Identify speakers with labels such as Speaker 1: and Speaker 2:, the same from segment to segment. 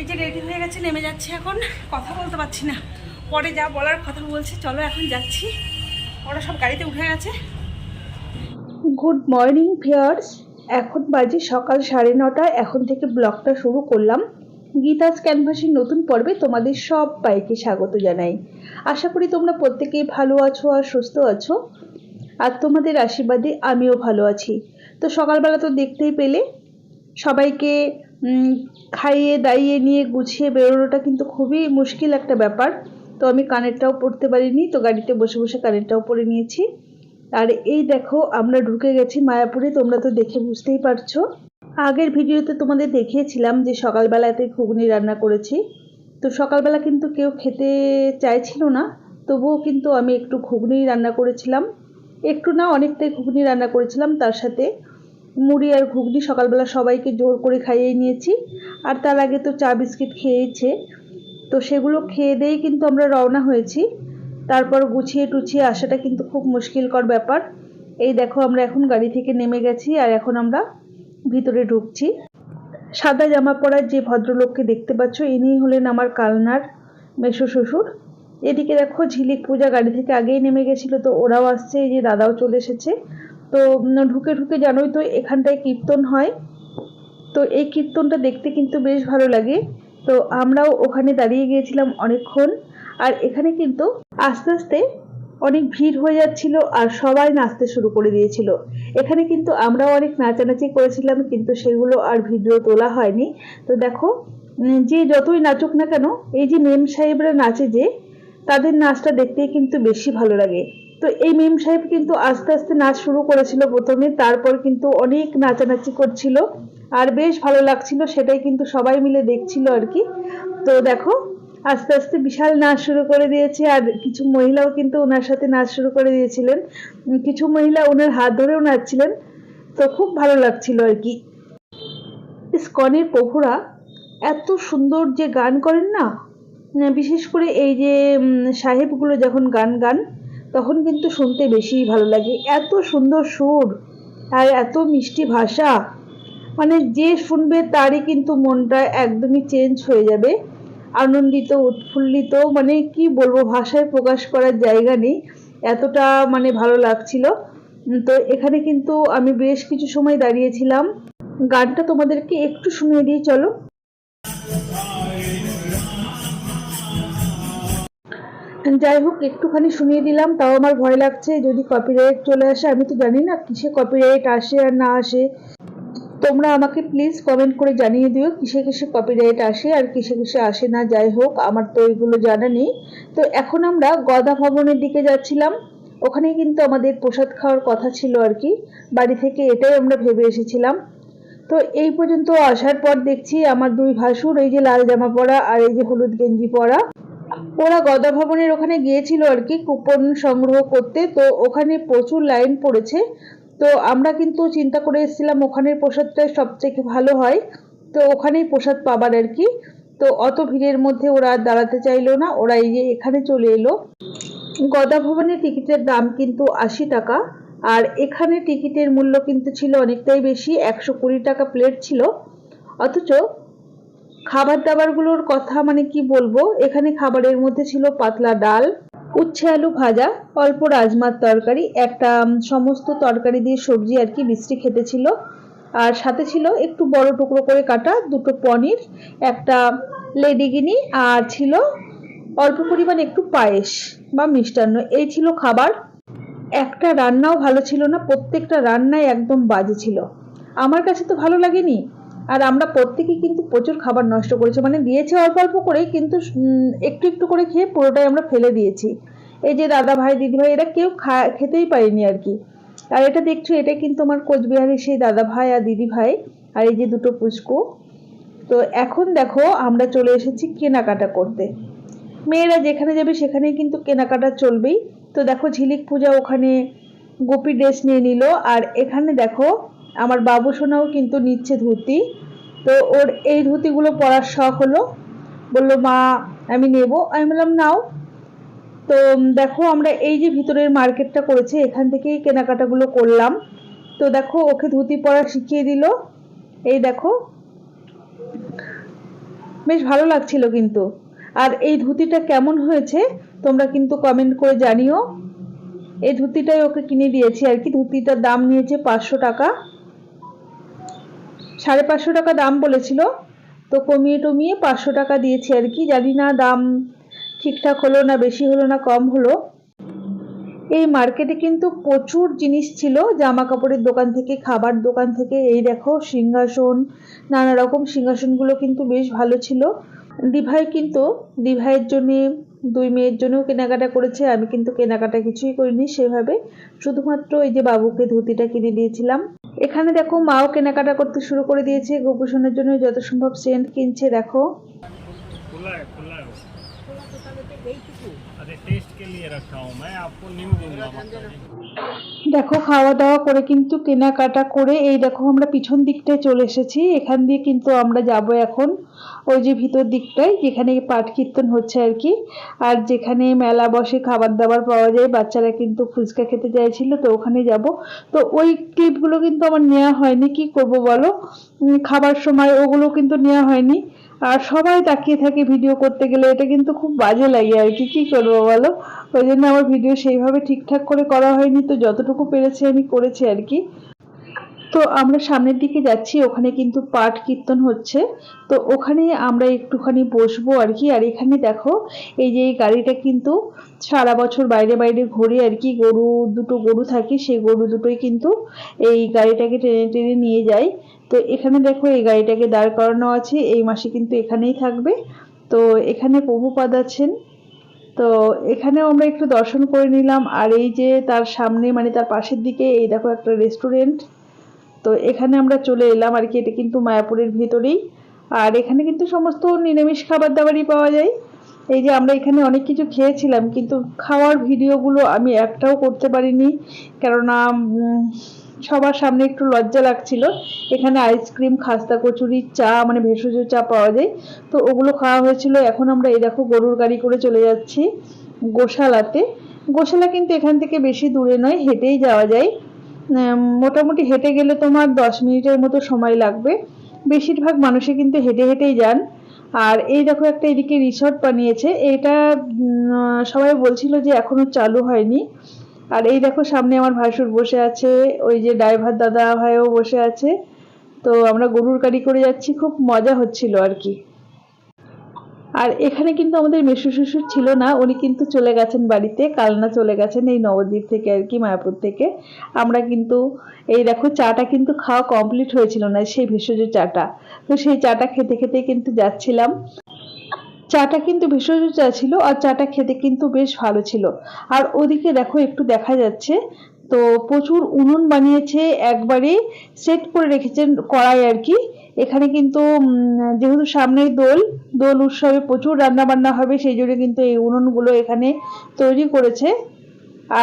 Speaker 1: এই যে রেডি হয়ে গেছে, নেমে যাচ্ছে এখন। কথা বলতে পারছি না, পরে যা বলার কথা বলছি। চলো এখন যাচ্ছি, ওরা সব গাড়িতে উঠে গেছে। গুড মর্নিং ভিউয়ার্স, এখন বাজে সকাল 9:30। এখন থেকে ব্লগটা শুরু করলাম। গীতাস ক্যানভাসের নতুন পর্বে তোমাদের সবাইকে স্বাগত জানাই। আশা করি তোমরা প্রত্যেকেই ভালো আছো আর সুস্থ আছো, আর তোমাদের আশীর্বাদে আমিও ভালো আছি। তো সকালবেলা তো দেখতেই পেলে, সবাইকে খাইয়ে দাইয়ে নিয়ে গুছিয়ে বেরোনোটা কিন্তু খুবই মুশকিল একটা ব্যাপার। তো আমি কানেরটাও পরতে পারিনি, তো গাড়িতে বসে বসে কানেরটাও পরে নিয়েছি। আর এই দেখো আমরা ঢুকে গেছি মায়াপুরে, তোমরা তো দেখে বুঝতেই পারছো। আগের ভিডিওতে তোমাদের দেখিয়েছিলাম যে সকালবেলাতে ঘুগনি রান্না করেছি। তো সকালবেলা কিন্তু কেউ খেতে চাইছিল না, তবুও কিন্তু আমি একটু ঘুগনি রান্না করেছিলাম। একটু না, অনেকটাই ঘুগনি রান্না করেছিলাম। তার সাথে মুড়ি আর ঘুগনি সকালবেলা সবাইকে জোর করে খাইয়ে নিয়েছি। আর তার আগে তো চা বিস্কিট খেয়েছে, তো সেগুলো খেয়ে দিয়েই কিন্তু আমরা রওনা হয়েছি। তারপর গুছিয়ে টুছিয়ে আসাটা কিন্তু খুব মুশকিলকর ব্যাপার। এই দেখো আমরা এখন গাড়ি থেকে নেমে গেছি, আর এখন আমরা ভিতরে ঢুকছি। সাদা জামা পরা যে ভদ্রলোককে দেখতে পাচ্ছ, ইনিই হলেন আমার কালনার মেসো শ্বশুর। এদিকে দেখো ঝিলিক পূজা গাড়ি থেকে আগেই নেমে গেছিল, তো ওরাও আসছে। এই যে দাদাও চলে এসেছে। তো ঢুকে ঢুকে জানোই তো এখানটায় কীর্তন হয়, তো এই কীর্তনটা দেখতে কিন্তু বেশ ভালো লাগে। তো আমরাও ওখানে দাঁড়িয়ে গিয়েছিলাম অনেকক্ষণ। আর এখানে কিন্তু আস্তে আস্তে অনেক ভিড় হয়ে যাচ্ছিল, আর সবাই নাচতে শুরু করে দিয়েছিল। এখানে কিন্তু আমরাও অনেক নাচানাচি করেছিলাম, কিন্তু সেগুলো আর ভিডিও তোলা হয়নি। তো দেখো, যে যতই নাচুক না কেন, এই যে মেম সাহেবরা নাচে যে, তাদের নাচটা দেখতেই কিন্তু বেশি ভালো লাগে। তো এই মেম সাহেব কিন্তু আস্তে আস্তে নাচ শুরু করেছিল প্রথমে, তারপর কিন্তু অনেক নাচানাচি করছিল, আর বেশ ভালো লাগছিল। সেটাই কিন্তু সবাই মিলে দেখছিল আর কি। তো দেখো আস্তে আস্তে বিশাল নাচ শুরু করে দিয়েছে, আর কিছু মহিলাও কিন্তু ওনার সাথে নাচ শুরু করে দিয়েছিলেন। কিছু মহিলা ওনার হাত ধরেও নাচছিলেন। তো খুব ভালো লাগছিল আর কি। ইসকনের প্রভুরা এত সুন্দর যে গান করেন না, বিশেষ করে এই যে সাহেবগুলো যখন গান গান, তখন কিন্তু শুনতে বেশি ভালো লাগে। এত সুন্দর সুর আর এত মিষ্টি ভাষা, মানে যে শুনবে তারই কিন্তু মনটা একদমই চেঞ্জ হয়ে যাবে, আনন্দিত উৎফুল্লিত, মানে কি বলবো, ভাষায় প্রকাশ করার জায়গা নেই, এতটা মানে ভালো লাগছিল। তো এখানে কিন্তু আমি বেশ কিছু সময় দাঁড়িয়েছিলাম। গানটা তোমাদেরকে একটু শুনিয়ে দিই, চলো। যাই হোক, একটুখানি শুনিয়ে দিলাম, তাও আমার ভয় লাগছে যদি কপিরাইট চলে আসে। আমি তো জানি না কিসে কপিরাইট আসে আর না আসে। তোমরা আমাকে প্লিজ কমেন্ট করে জানিয়ে দিও কিসে কিসে কপিরাইট আসে আর কিসে কিসে আসে না। যাই হোক, আমার তো এগুলো জানা নেই। তো এখন আমরা গদা ভবনের দিকে যাচ্ছিলাম। ওখানে কিন্তু আমাদের প্রসাদ খাওয়ার কথা ছিল আর কি, বাড়ি থেকে এটাই আমরা ভেবে এসেছিলাম। তো এই পর্যন্ত আসার পর দেখছি আমার দুই ভাসুর, এই যে লাল জামা পরা আর এই যে হলুদ গেঞ্জি পরা, ওরা গদা ভবনের ওখানে গিয়েছিল আর কি কুপন সংগ্রহ করতে। তো ওখানে প্রচুর লাইন পড়েছে। তো আমরা কিন্তু চিন্তা করে এসেছিলাম ওখানের প্রসাদটাই সবথেকে ভালো হয়, তো ওখানেই প্রসাদ পাবার আর কি। তো অত ভিড়ের মধ্যে ওরা দাঁড়াতে চাইলো না, ওরা এই যে এখানে চলে এলো। গদা ভবনের টিকিটের দাম কিন্তু 80 টাকা, আর এখানে টিকিটের মূল্য কিন্তু ছিল অনেকটাই বেশি, 120 টাকা প্লেট ছিল। অথচ খাবার দাবারগুলোর কথা মানে কি বলবো, এখানে খাবারের মধ্যে ছিল পাতলা ডাল, উচ্ছে আলু ভাজা, অল্প রাজমার তরকারি, একটা সমস্ত তরকারি দিয়ে সবজি আর কি, মিষ্টি খেতে ছিল। আর সাথে ছিল একটু বড় টুকরো করে কাটা দুটো পনির, একটা লেডিগিনি, আর ছিল অল্প পরিমাণ একটু পায়েস বা মিষ্টান্ন। এই ছিল খাবার। একটা রান্নাও ভালো ছিল না, প্রত্যেকটা রান্নাই একদম বাজে ছিল। আমার কাছে তো ভালো লাগেনি। আর আমরা প্রত্যেকেই কিন্তু প্রচুর খাবার নষ্ট করেছি, মানে দিয়েছে অল্প অল্প করে, কিন্তু একটু একটু করে খেয়ে পুরোটাই আমরা ফেলে দিয়েছি। এই যে দাদা ভাই দিদি ভাই, এরা কেউ খেতেই পারেনি আর কি। আর এটা দেখছো, এটা কিন্তু আমার কোচবিহারের সেই দাদা ভাই আর দিদি ভাই, আর এই যে দুটো পুচকু। তো এখন দেখো আমরা চলে এসেছি কেনাকাটা করতে। মেয়েরা যেখানে যাবে সেখানেই কিন্তু কেনাকাটা চলবেই। তো দেখো ঝিলিক পূজা ওখানে গোপী ড্রেস নিয়ে নিল, আর এখানে দেখো আমার বাবু সোনাও কিন্তু নিচ্ছে ধুতি। তো ওর এই ধুতিগুলো পরার শখ হলো, বললো মা আমি নেব। আমি বললাম নাও। তো দেখো আমরা এই যে ভিতরের মার্কেটটা করেছে, এখান থেকেই কেনাকাটাগুলো করলাম। তো দেখো ওকে ধুতি পরা শিখিয়ে দিল। এই দেখো বেশ ভালো লাগছিল কিন্তু। আর এই ধুতিটা কেমন হয়েছে তোমরা কিন্তু কমেন্ট করে জানিও। এই ধুতিটাই ওকে কিনে দিয়েছি আর কি। ধুতিটার দাম নিয়েছে 500 টাকা, 550 টাকা দাম বলেছিল, তো কমিয়ে টমিয়ে 500 টাকা দিয়েছি আর কি। জানি না দাম ঠিকঠাক হলো না বেশি হলো না কম হলো। এই মার্কেটে কিন্তু প্রচুর জিনিস ছিল, জামা কাপড়ের দোকান থেকে খাবার দোকান থেকে। এই দেখো সিংহাসন, নানা রকম সিংহাসনগুলো কিন্তু বেশ ভালো ছিল। দিভাই কিন্তু দিভাইয়ের জন্যে, দুই মেয়ের জন্যও কেনাকাটা করেছে। আমি কিন্তু কেনাকাটা কিছুই করিনি সেভাবে, শুধুমাত্র এই যে বাবুকে ধুতিটা কিনে দিয়েছিলাম। এখানে দেখো মাও কেনাকাটা করতে শুরু করে দিয়েছে, গোপুসোনার জন্য যত সম্ভব সেন্ট কিনছে। দেখো দেখো খাওয়া দাওয়া করে কিন্তু কেনাকাটা করে এই দেখো আমরা পিছন দিকটায় চলে এসেছি। এখান দিয়ে কিন্তু আমরা যাব এখন ওই যে ভিতর দিকটায় যেখানে পাঠ কীর্তন হচ্ছে আর কি, আর যেখানে মেলা বসে খাবার দাবার পাওয়া যায়। বাচ্চারা কিন্তু ফুচকা খেতে চাইছিল, তো ওখানে যাব। তো ওই ক্লিপগুলো কিন্তু আমার নেওয়া হয়নি, কি করব বলো, খাবার সময় ওগুলো কিন্তু নেওয়া হয়নি। আর সবাই তাকিয়ে থাকে ভিডিও করতে গেলে, এটা কিন্তু খুব বাজে লাগে আর কি, কি করবো বলো। ওই জন্য আমার ভিডিও সেইভাবে ঠিকঠাক করে করা হয়নি, তো যতটুকু পেরেছি আমি করেছি আর কি। তো আমরা সামনের দিকে যাচ্ছি, ওখানে কিন্তু পাঠ কীর্তন হচ্ছে, তো ওখানে আমরা একটুখানি বসবো আর কি। আর এখানে দেখো এই যে এই গাড়িটা কিন্তু সারা বছর বাইরে বাইরে ঘুরে আর কি। দুটো গরু থাকে, সেই গরু দুটোই কিন্তু এই গাড়িটাকে টেনে টেনে নিয়ে যায়। তো এখানে দেখো এই গাড়িটাকে দাঁড় করানো আছে, এই মাসে কিন্তু এখানেই থাকবে। তো এখানে প্রভুপাদ আছেন, তো এখানেও আমরা একটু দর্শন করে নিলাম। আর এই যে তার সামনে মানে তার পাশের দিকে এই দেখো একটা রেস্টুরেন্ট, তো এখানে আমরা চলে এলাম আর কি। এটা কিন্তু মায়াপুরের ভেতরেই, আর এখানে কিন্তু সমস্ত নিরামিষ খাবার দাবারই পাওয়া যায়। এই যে আমরা এখানে অনেক কিছু খেয়েছিলাম, কিন্তু খাওয়ার ভিডিওগুলো আমি একটাও করতে পারিনি, কেননা সবার সামনে একটু লজ্জা লাগছিল। এখানে আইসক্রিম, খাস্তা কচুরি, চা মানে ভেষজ চা পাওয়া যায়, তো ওগুলো খাওয়া হয়েছিল। এখন আমরা এই দেখো গরুর গাড়ি করে চলে যাচ্ছি গোশালাতে। গোশালা কিন্তু এখান থেকে বেশি দূরে নয়, হেঁটেই যাওয়া যায়। মোটামুটি হেঁটে গেলে তোমার 10 মিনিটের মতো সময় লাগবে। বেশিরভাগ মানুষে কিন্তু হেঁটে হেঁটেই যান। আর এই দেখো একটা এদিকে রিসর্ট বানিয়েছে, এটা সবাই বলছিল যে এখনো চালু হয়নি। আর এই দেখো সামনে আমার ভাসুর বসে আছে, ওই যে ড্রাইভার দাদা ভাইও বসে আছে। তো আমরা গরুর গাড়ি করে যাচ্ছি, খুব মজা হচ্ছিল আর কি। আর এখানে কিন্তু আমাদের মেসো শ্বশুর ছিল না, উনি কিন্তু চলে গেছেন বাড়িতে, কালনা চলে গেছেন এই নবদ্বীপ থেকে আর কি, মায়াপুর থেকে। আমরা কিন্তু এই দেখো চাটা কিন্তু খাওয়া কমপ্লিট হয়েছিল না, সেই ভেষজ চাটা। তো সেই চাটা খেতে খেতে কিন্তু যাচ্ছিলাম। চাটা কিন্তু ভেষজ চা ছিল, আর চাটা খেতে কিন্তু বেশ ভালো ছিল। আর ওদিকে দেখো একটু দেখা যাচ্ছে, তো প্রচুর উনুন বানিয়েছে, একবারে সেট করে রেখেছেন কড়াই আর কি। এখানে কিন্তু যেহেতু সামনেই দোল দোল উৎসবে প্রচুর রান্না বান্না হবে, সেই জন্য কিন্তু এই উনুনগুলো এখানে তৈরি করেছে।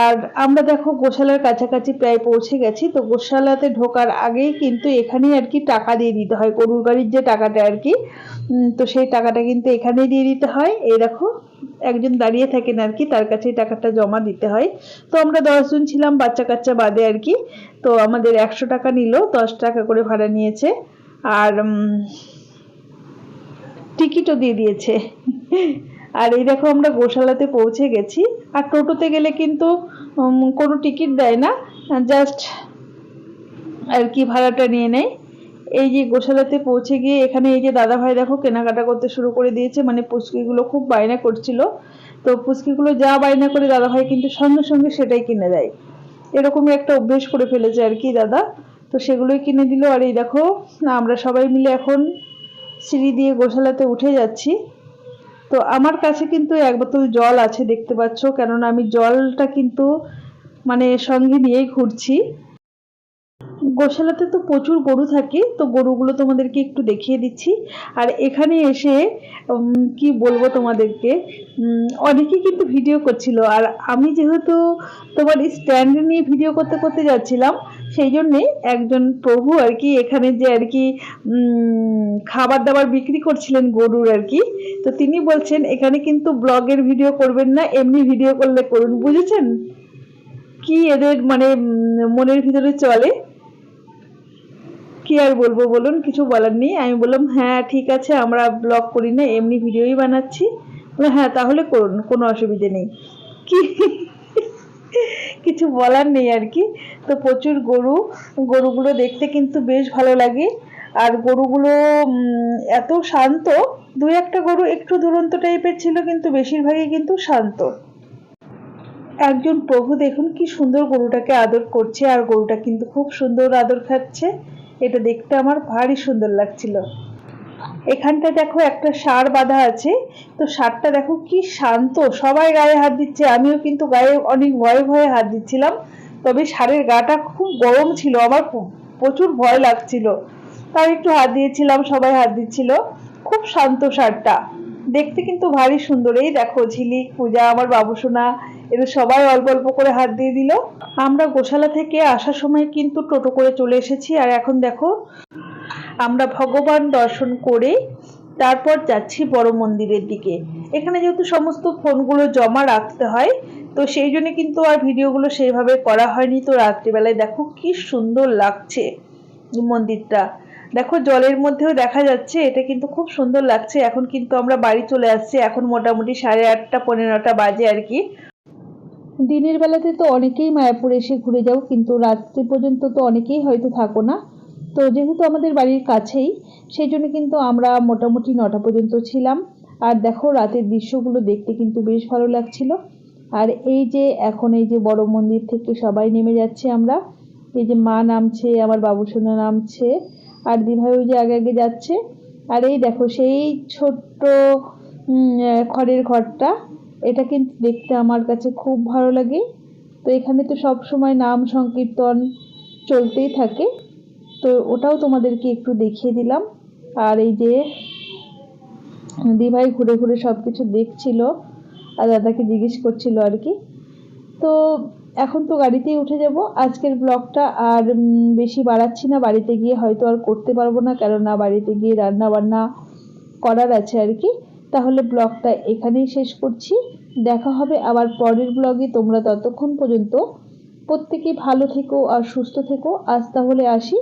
Speaker 1: আর আমরা দেখো গোশালার কাছাকাছি প্রায় পৌঁছে গেছি। তো গোশালাতে ঢোকার আগেই কিন্তু এখানেই আর কি টাকা দিয়ে দিতে হয়, গরুর গাড়ির যে টাকাটা আর কি। তো সেই টাকাটা কিন্তু এখানেই দিয়ে দিতে হয়। এই দেখো একজন দাঁড়িয়ে থাকেন আর কি, তার কাছে টাকাটা জমা দিতে হয়। তো আমরা 10 জন ছিলাম, বাচ্চা কাচ্চা বাদে আর কি। তো আমাদের 100 টাকা নিল, 10 টাকা করে ভাড়া নিয়েছে। আর টিকিটও দিয়ে দিয়েছে। আর এই দেখো আমরা গোশালাতে পৌঁছে গেছি। আর টোটোতে গেলে কিন্তু কোনো টিকিট দেয় না, জাস্ট আর কি ভাড়াটা নিয়ে নেয়। এই যে গোশালাতে পৌঁছে গিয়ে এখানে এই যে দাদা ভাই দেখো কেনাকাটা করতে শুরু করে দিয়েছে, মানে পুচকিগুলো খুব বায়না করছিল। তো পুচকিগুলো যা বায়না করে দাদা ভাই কিন্তু সঙ্গে সঙ্গে সেটাই কিনে দেয়, এরকমই একটা অভ্যেস করে ফেলেছে আর কি দাদা। তো সেগুলোই কিনে দিল। আর এই দেখো আমরা সবাই মিলে এখন সিঁড়ি দিয়ে গোশালাতে উঠে যাচ্ছি। তো আমার কাছে কিন্তু 1 বোতল জল আছে দেখতে পাচ্ছ, কেননা আমি জলটা কিন্তু মানে সঙ্গে নিয়েই ঘুরছি। গোশালাতে তো প্রচুর গরু থাকে, তো গরুগুলো তোমাদেরকে একটু দেখিয়ে দিচ্ছি। আর এখানে এসে কি বলবো তোমাদেরকে, অনেকে কিন্তু ভিডিও করছিল। আর আমি যেহেতু তোমার স্ট্যান্ড নিয়ে ভিডিও করতে করতে যাচ্ছিলাম, সেই জন্যে একজন প্রভু আর কি এখানে যে আর কি খাবার দাবার বিক্রি করছিলেন গরুর আর কি। তো তিনি বলছেন এখানে কিন্তু ব্লগের ভিডিও করবেন না, এমনি ভিডিও করলে করুন, বুঝেছেন কি এদের মানে মনের ভিতরে চলে। কি আর বলবো বলুন, কিছু বলার নেই। আমি বললাম হ্যাঁ ঠিক আছে, আমরা ব্লগ করি না, এমনি ভিডিওই বানাচ্ছি। বললো হ্যাঁ তাহলে করুন, কোনো অসুবিধে নেই। কি কিছু বলার নেই আর কি। তো প্রচুর গরুগুলো দেখতে কিন্তু বেশ ভালো লাগে। আর গরুগুলো এত শান্ত, দুই একটা গরু একটু দুরন্ত টাইপের ছিল, কিন্তু বেশিরভাগই কিন্তু শান্ত। একজন প্রভু দেখুন কি সুন্দর গরুটাকে আদর করছে, আর গরুটা কিন্তু খুব সুন্দর আদর খাচ্ছে। এটা দেখতে আমার ভারী সুন্দর লাগছিল। এখানটা দেখো একটা ষাঁড় বাঁধা আছে, তো ষাঁড়টা দেখো কি শান্ত, সবাই গায়ে হাত দিচ্ছে, আমিও কিন্তু গায়ে অনেক ভয়ে ভয়ে হাত দিচ্ছিলাম। তবে ষাঁড়ের গাটা খুব গরম ছিল, আমার প্রচুর ভয় লাগছিল, তাও একটু হাত দিয়েছিলাম, সবাই হাত দিচ্ছিল। খুব শান্ত ষাঁড়টা, দেখতে কিন্তু ভারী সুন্দর। এই দেখো ঝিলিক, পূজা, আমার বাবুসোনা, এদের সবাই অল্প অল্প করে হাত দিয়ে দিল। আমরা গোশালা থেকে আসার সময় কিন্তু টোটো করে চলে এসেছি, আর এখন দেখো আমরা ভগবান দর্শন করে তারপর যাচ্ছি বড় মন্দিরের দিকে। এখানে যেহেতু সমস্ত ফোনগুলো জমা রাখতে হয়, তো সেই জন্য কিন্তু আর ভিডিওগুলো সেইভাবে করা হয়নি। তো রাত্রিবেলায় দেখো কি সুন্দর লাগছে মন্দিরটা, দেখো জলের মধ্যেও দেখা যাচ্ছে, এটা কিন্তু খুব সুন্দর লাগছে। এখন কিন্তু আমরা বাড়ি চলে আসছি, এখন মোটামুটি 8:30 পৌনে 9টা বাজে আর কি। দিনের বেলাতে তো অনেকেই মায়াপুর এসে ঘুরে যাও, কিন্তু রাত্রি পর্যন্ত তো অনেকেই হয়তো থাকো না। তো যেহেতু আমাদের বাড়ির কাছেই, সেই জন্য কিন্তু আমরা মোটামুটি 9টা পর্যন্ত ছিলাম। আর দেখো রাতের দৃশ্যগুলো দেখতে কিন্তু বেশ ভালো লাগছিল। আর এই যে এখন এই যে বড় মন্দির থেকে সবাই নেমে যাচ্ছে আমরা, এই যে মা নামছে, আমার বাবুসোনা নামছে, আর দিভাই ওই যে আগে আগে যাচ্ছে। আর এই দেখো সেই ছোট্ট খড়ের ঘরটা, এটা কিন্তু দেখতে আমার কাছে খুব ভালো লাগে। তো এখানে তো সব সময় নাম সংকীর্তন চলতেই থাকে, তো ওটাও তোমাদেরকে একটু দেখিয়ে দিলাম। আর এই যে দিভাই ঘুরে ঘুরে সব কিছু দেখছিল, আর দাদাকে জিজ্ঞেস করছিল আর কি। তো এখন তো গাড়িতেই উঠে যাব। আজকের ব্লগটা আর বেশি বাড়াচ্ছি না, বাড়িতে গিয়ে হয়তো আর করতে পারবো না, কেননা বাড়িতে গিয়ে রান্না বান্না করার আছে আর কি। তাহলে ব্লগটা এখানেই শেষ করছি, দেখা হবে আবার পরের ব্লগে। তোমরা ততক্ষণ পর্যন্ত প্রত্যেকে ভালো থেকো আর সুস্থ থেকো। আজ তাহলে আসি।